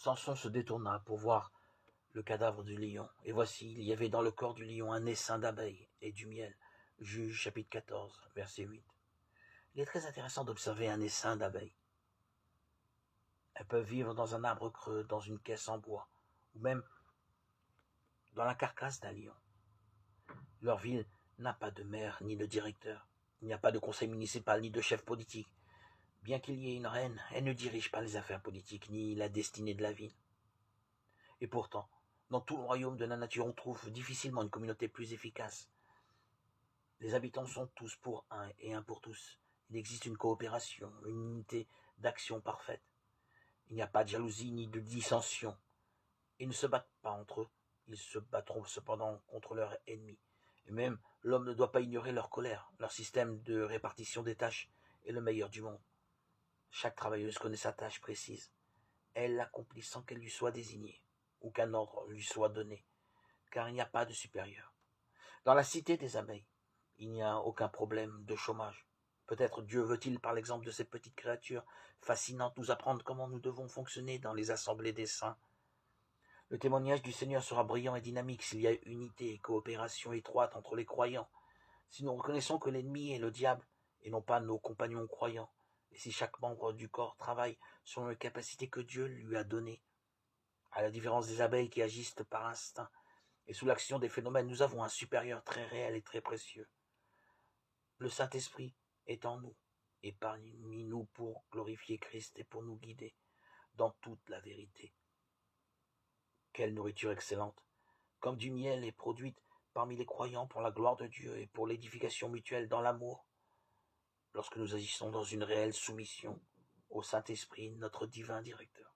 Samson se détourna pour voir le cadavre du lion, et voici, il y avait dans le corps du lion un essaim d'abeilles et du miel. Juge chapitre 14, verset 8. Il est très intéressant d'observer un essaim d'abeilles. Elles peuvent vivre dans un arbre creux, dans une caisse en bois, ou même dans la carcasse d'un lion. Leur ville n'a pas de maire ni de directeur. Il n'y a pas de conseil municipal ni de chef politique. Bien qu'il y ait une reine, elle ne dirige pas les affaires politiques ni la destinée de la ville. Et pourtant, dans tout le royaume de la nature, on trouve difficilement une communauté plus efficace. Les habitants sont tous pour un et un pour tous. Il existe une coopération, une unité d'action parfaite. Il n'y a pas de jalousie ni de dissension. Ils ne se battent pas entre eux. Ils se battront cependant contre leurs ennemis. Et même, l'homme ne doit pas ignorer leur colère. Leur système de répartition des tâches est le meilleur du monde. Chaque travailleuse connaît sa tâche précise. Elle l'accomplit sans qu'elle lui soit désignée, ou qu'un ordre lui soit donné, car il n'y a pas de supérieur. Dans la cité des abeilles, il n'y a aucun problème de chômage. Peut-être Dieu veut-il, par l'exemple de ces petites créatures fascinantes, nous apprendre comment nous devons fonctionner dans les assemblées des saints. Le témoignage du Seigneur sera brillant et dynamique s'il y a unité et coopération étroite entre les croyants. Si nous reconnaissons que l'ennemi est le diable et non pas nos compagnons croyants, et si chaque membre du corps travaille selon les capacités que Dieu lui a données, à la différence des abeilles qui agissent par instinct, et sous l'action des phénomènes, nous avons un supérieur très réel et très précieux. Le Saint-Esprit est en nous et parmi nous pour glorifier Christ et pour nous guider dans toute la vérité. Quelle nourriture excellente! Comme du miel est produite parmi les croyants pour la gloire de Dieu et pour l'édification mutuelle dans l'amour, lorsque nous agissons dans une réelle soumission au Saint-Esprit, notre divin directeur.